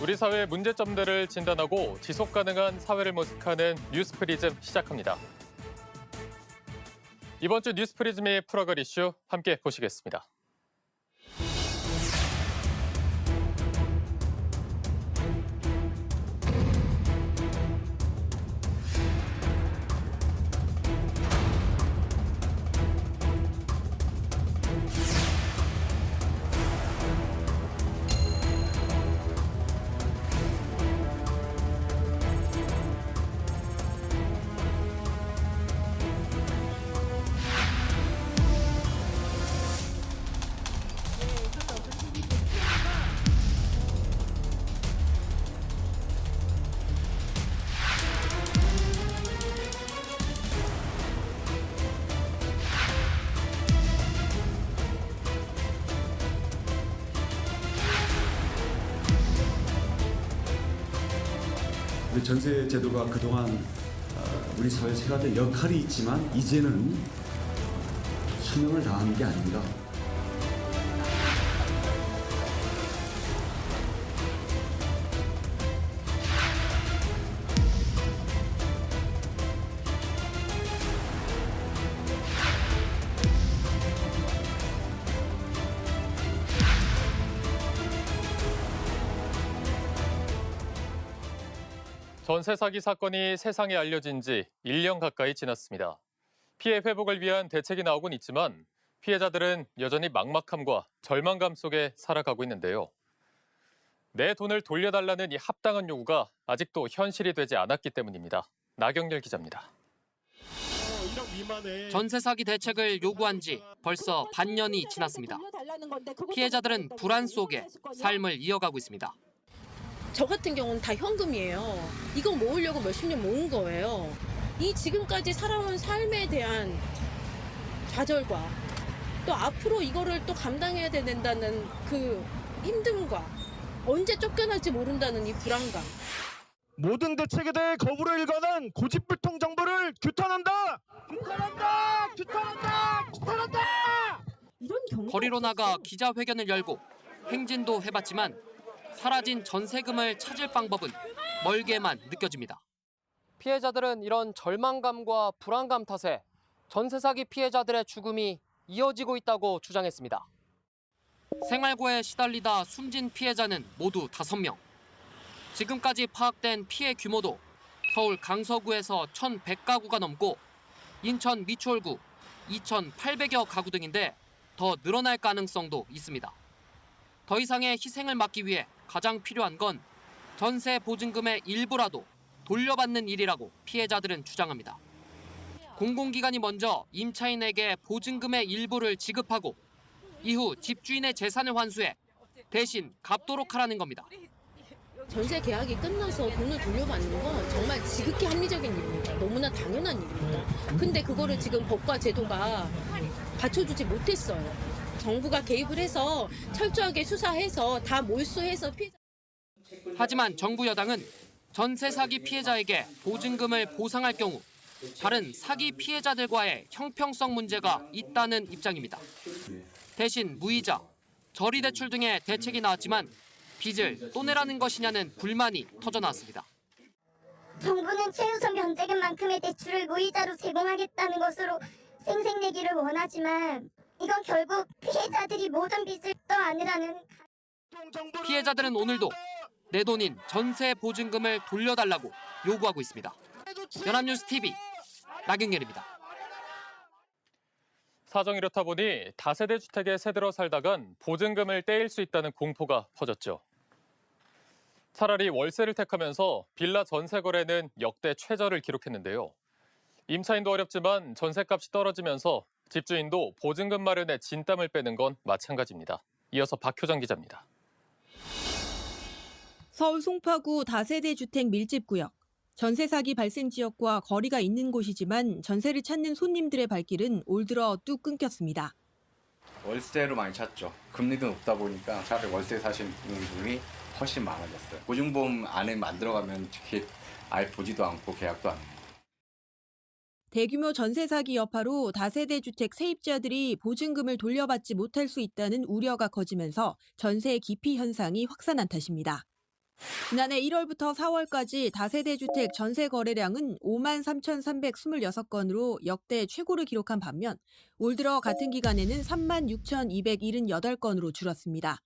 우리 사회의 문제점들을 진단하고 지속 가능한 사회를 모색하는 뉴스프리즘 시작합니다. 이번 주 뉴스프리즘이 풀어갈 이슈 함께 보시겠습니다. 우리 전세 제도가 그동안 우리 사회에서 해왔던 역할이 있지만 이제는 수명을 다하는 게 아닌가. 전세 사기 사건이 세상에 알려진 지 1년 가까이 지났습니다. 피해 회복을 위한 대책이 나오곤 있지만 피해자들은 여전히 막막함과 절망감 속에 살아가고 있는데요. 내 돈을 돌려달라는 이 합당한 요구가 아직도 현실이 되지 않았기 때문입니다. 나경렬 기자입니다. 전세 사기 대책을 요구한 지 벌써 반년이 지났습니다. 피해자들은 불안 속에 삶을 이어가고 있습니다. 저 같은 경우는 다 현금이에요. 이거 모으려고 몇십 년 모은 거예요. 이 지금까지 살아온 삶에 대한 좌절과 또 앞으로 이거를 또 감당해야 된다는 그 힘듦과 언제 쫓겨날지 모른다는 이 불안감. 모든 대책에 대해 거부를 일관한 고집불통 정부를 규탄한다! 규탄한다! 규탄한다! 규탄한다! 거리로 나가 기자회견을 열고 행진도 해봤지만 사라진 전세금을 찾을 방법은 멀게만 느껴집니다. 피해자들은 이런 절망감과 불안감 탓에 전세 사기 피해자들의 죽음이 이어지고 있다고 주장했습니다. 생활고에 시달리다 숨진 피해자는 모두 5명. 지금까지 파악된 피해 규모도 서울 강서구에서 1,100가구가 넘고 인천 미추홀구 2,800여 가구 등인데 더 늘어날 가능성도 있습니다. 더 이상의 희생을 막기 위해 가장 필요한 건 전세 보증금의 일부라도 돌려받는 일이라고 피해자들은 주장합니다. 공공기관이 먼저 임차인에게 보증금의 일부를 지급하고 이후 집주인의 재산을 환수해 대신 갚도록 하라는 겁니다. 전세 계약이 끝나서 돈을 돌려받는 건 정말 지극히 합리적인 일입니다. 너무나 당연한 일입니다. 근데 그거를 지금 법과 제도가 받쳐주지 못했어요. 정부가 개입을 해서 철저하게 수사해서 다 몰수해서 피해자. 하지만 정부 여당은 전세 사기 피해자에게 보증금을 보상할 경우 다른 사기 피해자들과의 형평성 문제가 있다는 입장입니다. 대신 무이자, 저리대출 등의 대책이 나왔지만 빚을 또 내라는 것이냐는 불만이 터져나왔습니다. 정부는 최우선 면제금만큼의 대출을 무이자로 제공하겠다는 것으로 생색내기를 원하지만 이건 결국 피해자들이 모든 빚을 떠안으라는. 피해자들은 오늘도 내 돈인 전세 보증금을 돌려달라고 요구하고 있습니다. 연합뉴스 TV 나경렬입니다. 사정이 이렇다 보니 다세대 주택에 새들어 살다간 보증금을 떼일 수 있다는 공포가 퍼졌죠. 차라리 월세를 택하면서 빌라 전세 거래는 역대 최저를 기록했는데요. 임차인도 어렵지만 전세값이 떨어지면서 집주인도 보증금 마련에 진땀을 빼는 건 마찬가지입니다. 이어서 박효정 기자입니다. 서울 송파구 다세대 주택 밀집구역. 전세 사기 발생 지역과 거리가 있는 곳이지만 전세를 찾는 손님들의 발길은 올 들어 뚝 끊겼습니다. 월세로 많이 찾죠. 금리도 높다 보니까 차라리 월세 사시는 분이 훨씬 많아졌어요. 보증보험 안에 만들어가면 아예 보지도 않고 계약도 안 해요. 대규모 전세 사기 여파로 다세대 주택 세입자들이 보증금을 돌려받지 못할 수 있다는 우려가 커지면서 전세 기피 현상이 확산한 탓입니다. 지난해 1월부터 4월까지 다세대 주택 전세 거래량은 53,326건으로 역대 최고를 기록한 반면 올 들어 같은 기간에는 36,278건으로 줄었습니다.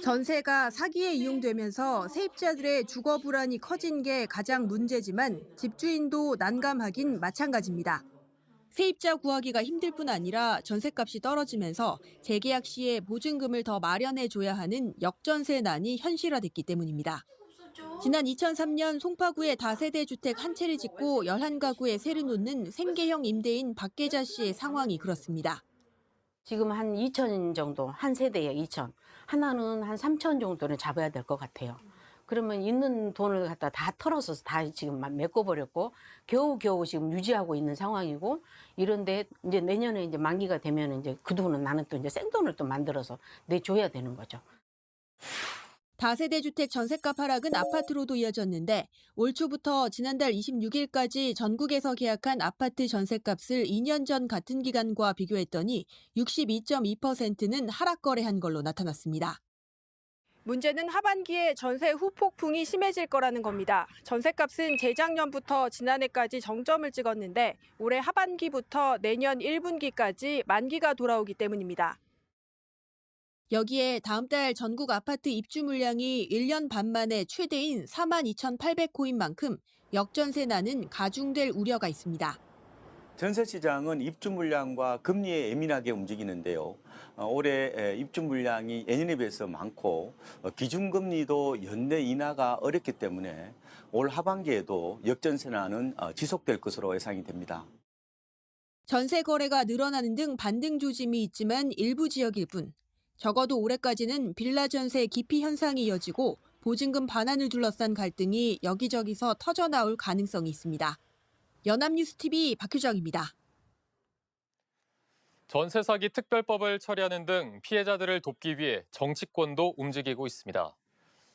전세가 사기에 이용되면서 세입자들의 주거 불안이 커진 게 가장 문제지만 집주인도 난감하긴 마찬가지입니다. 세입자 구하기가 힘들 뿐 아니라 전셋값이 떨어지면서 재계약 시에 보증금을 더 마련해줘야 하는 역전세난이 현실화됐기 때문입니다. 지난 2003년 송파구에 다세대 주택 한 채를 짓고 11가구에 세를 놓는 생계형 임대인 박계자 씨의 상황이 그렇습니다. 지금 한 2천 정도, 한 세대에 2천. 하나는 한 3천 정도는 잡아야 될 것 같아요. 그러면 있는 돈을 갖다 다 털어서 다 지금 메꿔버렸고 겨우겨우 지금 유지하고 있는 상황이고 이런데 이제 내년에 이제 만기가 되면 이제 그 돈은 나는 또 이제 생돈을 또 만들어서 내줘야 되는 거죠. 다세대 주택 전셋값 하락은 아파트로도 이어졌는데 올 초부터 지난달 26일까지 전국에서 계약한 아파트 전셋값을 2년 전 같은 기간과 비교했더니 62.2%는 하락 거래한 걸로 나타났습니다. 문제는 하반기에 전세 후폭풍이 심해질 거라는 겁니다. 전셋값은 재작년부터 지난해까지 정점을 찍었는데 올해 하반기부터 내년 1분기까지 만기가 돌아오기 때문입니다. 여기에 다음 달 전국 아파트 입주 물량이 1년 반 만에 최대인 42,800호인 만큼 역전세난은 가중될 우려가 있습니다. 전세 시장은 입주 물량과 금리에 예민하게 움직이는데요. 올해 입주 물량이 예년에 비해서 많고 기준금리도 연내 인하가 어렵기 때문에 올 하반기에도 역전세난은 지속될 것으로 예상이 됩니다. 전세 거래가 늘어나는 등 반등 조짐이 있지만 일부 지역일 뿐. 적어도 올해까지는 빌라 전세 기피 현상이 이어지고 보증금 반환을 둘러싼 갈등이 여기저기서 터져나올 가능성이 있습니다. 연합뉴스TV 박효정입니다. 전세 사기 특별법을 처리하는 등 피해자들을 돕기 위해 정치권도 움직이고 있습니다.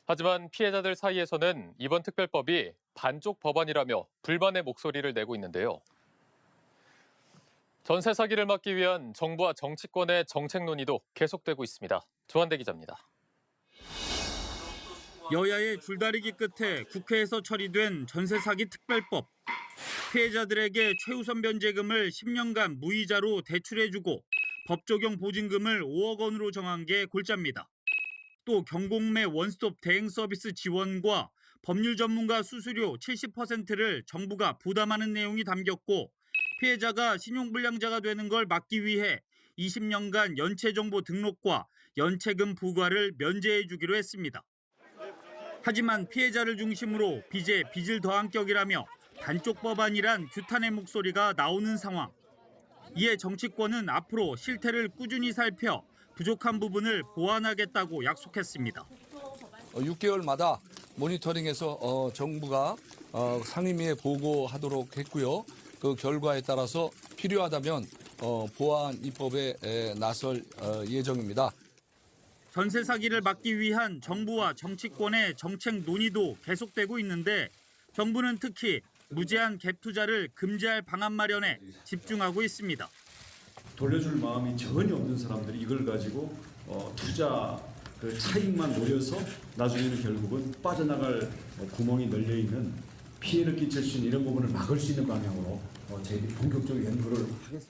하지만 피해자들 사이에서는 이번 특별법이 반쪽 법안이라며 불만의 목소리를 내고 있는데요. 전세 사기를 막기 위한 정부와 정치권의 정책 논의도 계속되고 있습니다. 조한대 기자입니다. 여야의 줄다리기 끝에 국회에서 처리된 전세 사기 특별법. 피해자들에게 최우선 변제금을 10년간 무이자로 대출해주고 법 적용 보증금을 5억 원으로 정한 게 골자입니다. 또 경공매 원스톱 대행 서비스 지원과 법률 전문가 수수료 70%를 정부가 부담하는 내용이 담겼고 피해자가 신용불량자가 되는 걸 막기 위해 20년간 연체정보 등록과 연체금 부과를 면제해 주기로 했습니다. 하지만 피해자를 중심으로 빚에 빚을 더한 격이라며 반쪽 법안이란 규탄의 목소리가 나오는 상황. 이에 정치권은 앞으로 실태를 꾸준히 살펴 부족한 부분을 보완하겠다고 약속했습니다. 6개월마다 모니터링해서 정부가 상임위에 보고하도록 했고요. 그 결과에 따라서 필요하다면 보완 입법에 나설 예정입니다. 전세 사기를 막기 위한 정부와 정치권의 정책 논의도 계속되고 있는데 정부는 특히 무제한 갭 투자를 금지할 방안 마련에 집중하고 있습니다. 돌려줄 마음이 전혀 없는 사람들이 이걸 가지고 투자 그 차익만 노려서 나중에는 결국은 빠져나갈 구멍이 널려 있는 피해를 끼칠 수 있는 이런 부분을 막을 수 있는 방향으로 저희들이 본격적으로 연구를 하겠습니다.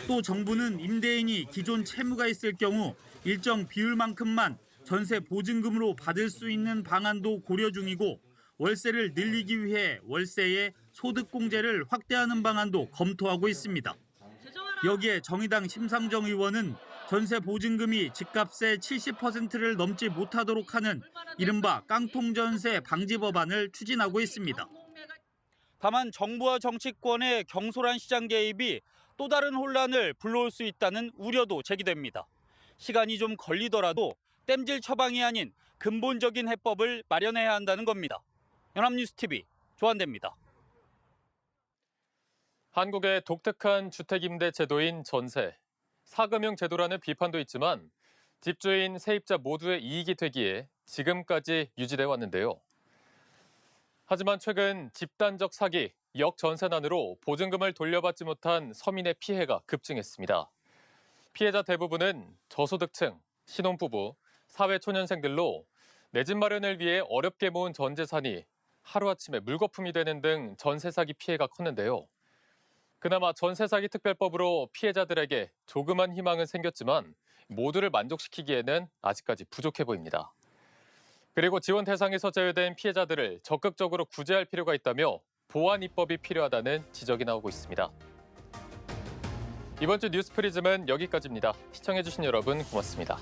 또 정부는 임대인이 기존 채무가 있을 경우 일정 비율만큼만 전세 보증금으로 받을 수 있는 방안도 고려 중이고 월세를 늘리기 위해 월세의 소득공제를 확대하는 방안도 검토하고 있습니다. 여기에 정의당 심상정 의원은 전세 보증금이 집값의 70%를 넘지 못하도록 하는 이른바 깡통전세 방지 법안을 추진하고 있습니다. 다만 정부와 정치권의 경솔한 시장 개입이 또 다른 혼란을 불러올 수 있다는 우려도 제기됩니다. 시간이 좀 걸리더라도 땜질 처방이 아닌 근본적인 해법을 마련해야 한다는 겁니다. 연합뉴스TV 조한대입니다. 한국의 독특한 주택임대 제도인 전세. 사금융 제도라는 비판도 있지만 집주인, 세입자 모두의 이익이 되기에 지금까지 유지돼 왔는데요. 하지만 최근 집단적 사기, 역전세난으로 보증금을 돌려받지 못한 서민의 피해가 급증했습니다. 피해자 대부분은 저소득층, 신혼부부, 사회초년생들로 내 집 마련을 위해 어렵게 모은 전 재산이 하루아침에 물거품이 되는 등 전세 사기 피해가 컸는데요. 그나마 전세 사기 특별법으로 피해자들에게 조그만 희망은 생겼지만 모두를 만족시키기에는 아직까지 부족해 보입니다. 그리고 지원 대상에서 제외된 피해자들을 적극적으로 구제할 필요가 있다며 보완 입법이 필요하다는 지적이 나오고 있습니다. 이번 주 뉴스 프리즘은 여기까지입니다. 시청해주신 여러분 고맙습니다.